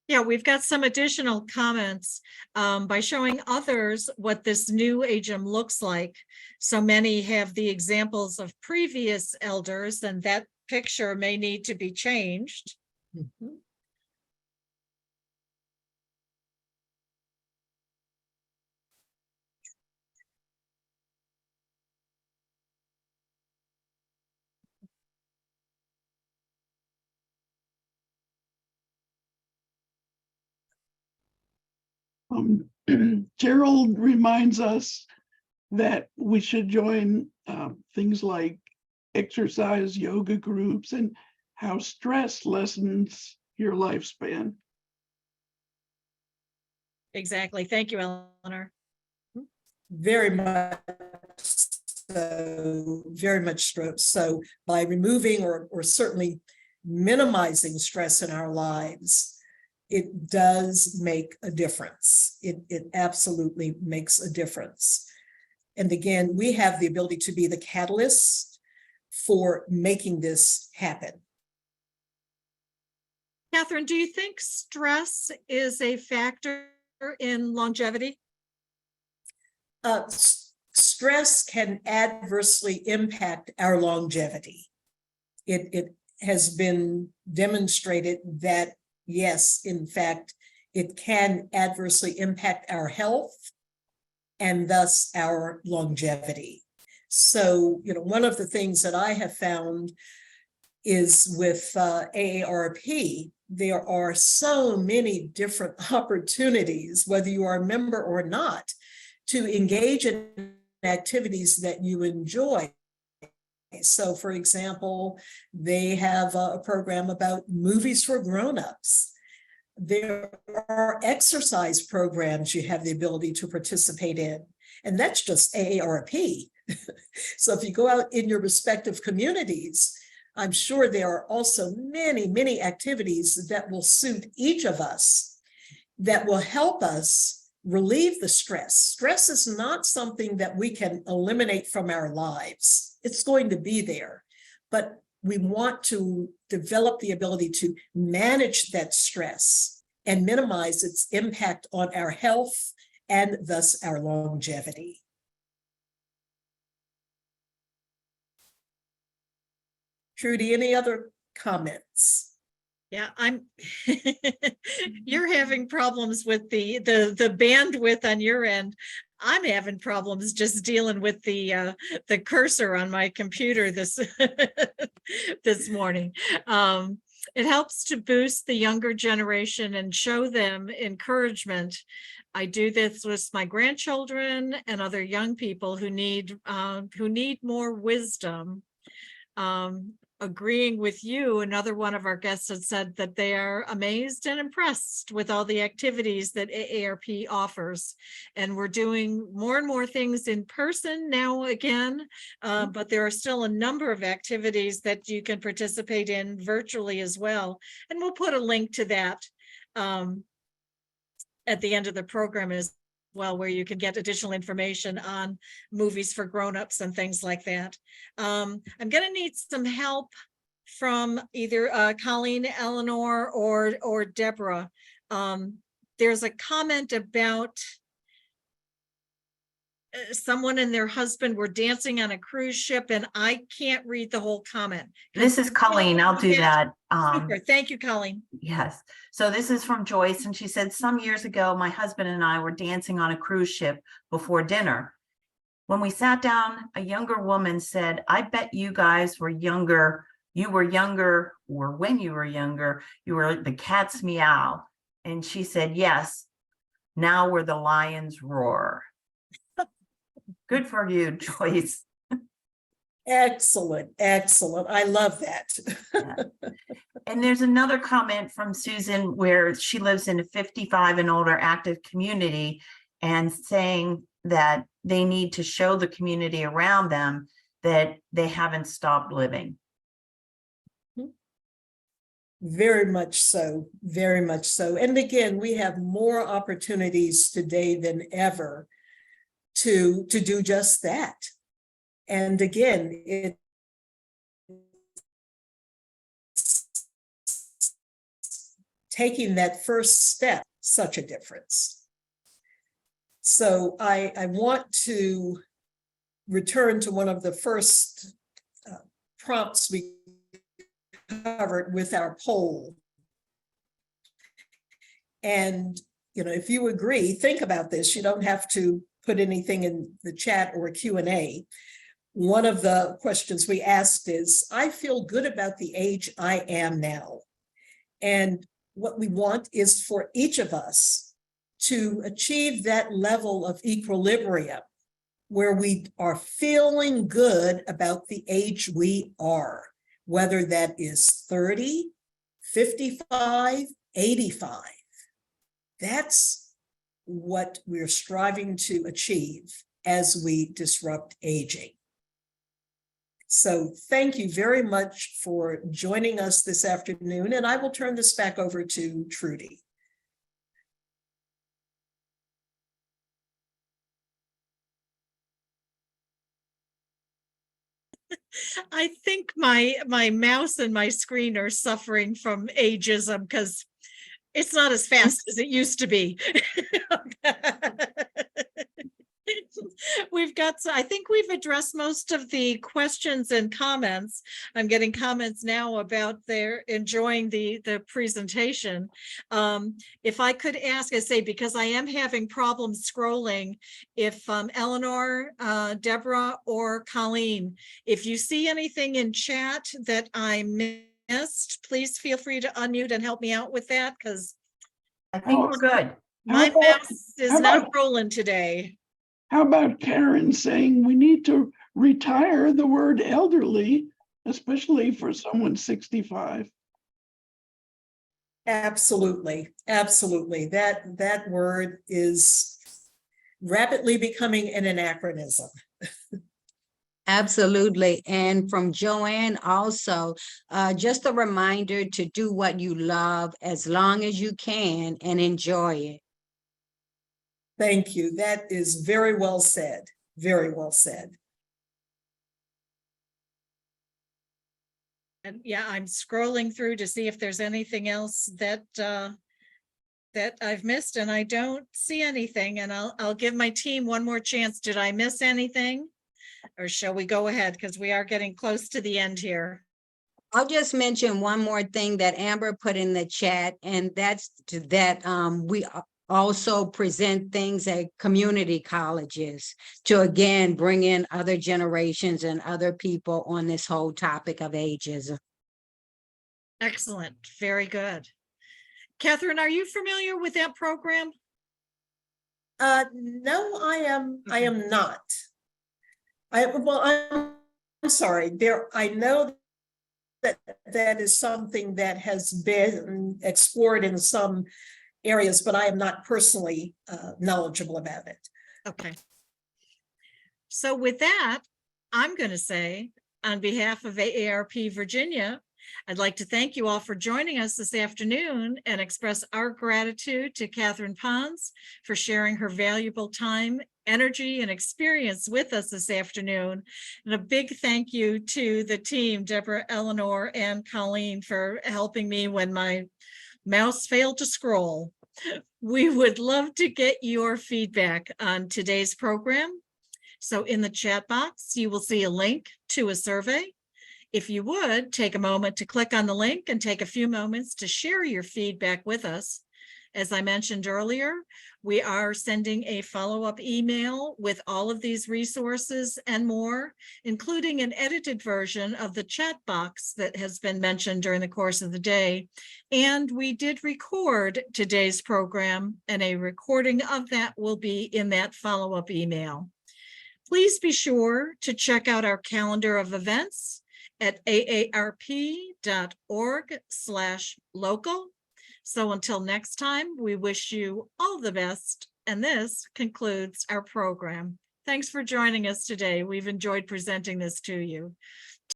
Yeah, we've got some additional comments by showing others what this new ageism looks like. So many have the examples of previous elders, and that picture may need to be changed. Mm-hmm. Gerald reminds us that we should join things like exercise, yoga groups, and how stress lessens your lifespan. Exactly. Thank you, Eleanor. Very much so, very much so. By removing or certainly minimizing stress in our lives, it does make a difference. It absolutely makes a difference. And again, we have the ability to be the catalyst for making this happen. Catherine, do you think stress is a factor in longevity? Stress can adversely impact our longevity. It has been demonstrated that, yes, in fact, it can adversely impact our health and thus our longevity. So, one of the things that I have found is with AARP there are so many different opportunities, whether you are a member or not, to engage in activities that you enjoy. So, for example, they have a program about movies for grown-ups. There are exercise programs you have the ability to participate in, and that's just AARP. So if you go out in your respective communities, I'm sure there are also many, many activities that will suit each of us, that will help us relieve the stress. Stress is not something that we can eliminate from our lives. It's going to be there, but we want to develop the ability to manage that stress and minimize its impact on our health and thus our longevity. Trudy, any other comments? Yeah, you're having problems with the bandwidth on your end. I'm having problems just dealing with the cursor on my computer this this morning. It helps to boost the younger generation and show them encouragement. I do this with my grandchildren and other young people who need more wisdom. Agreeing with you, another one of our guests had said that they are amazed and impressed with all the activities that AARP offers. And we're doing more and more things in person now again, but there are still a number of activities that you can participate in virtually as well. And we'll put a link to that at the end of the program as well, where you can get additional information on movies for grown-ups and things like that. I'm going to need some help from either Colleen, Eleanor, or Deborah. There's a comment about someone and their husband were dancing on a cruise ship, and I can't read the whole comment. This is Colleen. I'll do that. Super. Thank you, Colleen. Yes. So this is from Joyce, and she said, some years ago, my husband and I were dancing on a cruise ship before dinner. When we sat down, a younger woman said, I bet you guys were younger. You were younger, or when you were younger, you were the cat's meow. And she said, yes, now we're the lion's roar. Good for you, Joyce. Excellent, excellent. I love that. Yeah. And there's another comment from Susan where she lives in a 55 and older active community and saying that they need to show the community around them that they haven't stopped living. Very much so, very much so. And again, we have more opportunities today than ever to do just that. And again, it's taking that first step, such a difference. So I want to return to one of the first prompts we covered with our poll. And, if you agree, think about this. You don't have to put anything in the chat or a Q&A. One of the questions we asked is, I feel good about the age I am now. And what we want is for each of us to achieve that level of equilibrium where we are feeling good about the age we are, whether that is 30, 55, 85. That's what we're striving to achieve as we disrupt aging. So thank you very much for joining us this afternoon, and I will turn this back over to Trudy. I think my mouse and my screen are suffering from ageism because it's not as fast as it used to be. I think we've addressed most of the questions and comments. I'm getting comments now about their enjoying the presentation. If I could ask, I say, because I am having problems scrolling, if Eleanor, Deborah, or Colleen, if you see anything in chat that I missed, please feel free to unmute and help me out with that because I think we're good. my about- mouse is how not about- rolling today. How about Karen saying we need to retire the word elderly, especially for someone 65? Absolutely, absolutely. That word is rapidly becoming an anachronism. Absolutely. And from Joanne also, just a reminder to do what you love as long as you can and enjoy it. Thank you. That is very well said. Very well said. And yeah, I'm scrolling through to see if there's anything else that that I've missed, and I don't see anything. And I'll give my team one more chance. Did I miss anything? Or shall we go ahead? Because we are getting close to the end here. I'll just mention one more thing that Amber put in the chat, and that's that we also present things at community colleges to again bring in other generations and other people on this whole topic of ageism. Excellent. Very good. Catherine, are you familiar with that program? No, I am not. I'm sorry. I know that is something that has been explored in some areas, but I am not personally knowledgeable about it. Okay. So with that, I'm going to say on behalf of AARP Virginia, I'd like to thank you all for joining us this afternoon and express our gratitude to Catherine Pons for sharing her valuable time, energy, and experience with us this afternoon. And a big thank you to the team, Deborah, Eleanor, and Colleen, for helping me when my mouse failed to scroll. We would love to get your feedback on today's program. So in the chat box, you will see a link to a survey. If you would, take a moment to click on the link and take a few moments to share your feedback with us. As I mentioned earlier, we are sending a follow-up email with all of these resources and more, including an edited version of the chat box that has been mentioned during the course of the day. And we did record today's program, and a recording of that will be in that follow-up email. Please be sure to check out our calendar of events at aarp.org/local. So until next time, we wish you all the best. And this concludes our program. Thanks for joining us today. We've enjoyed presenting this to you.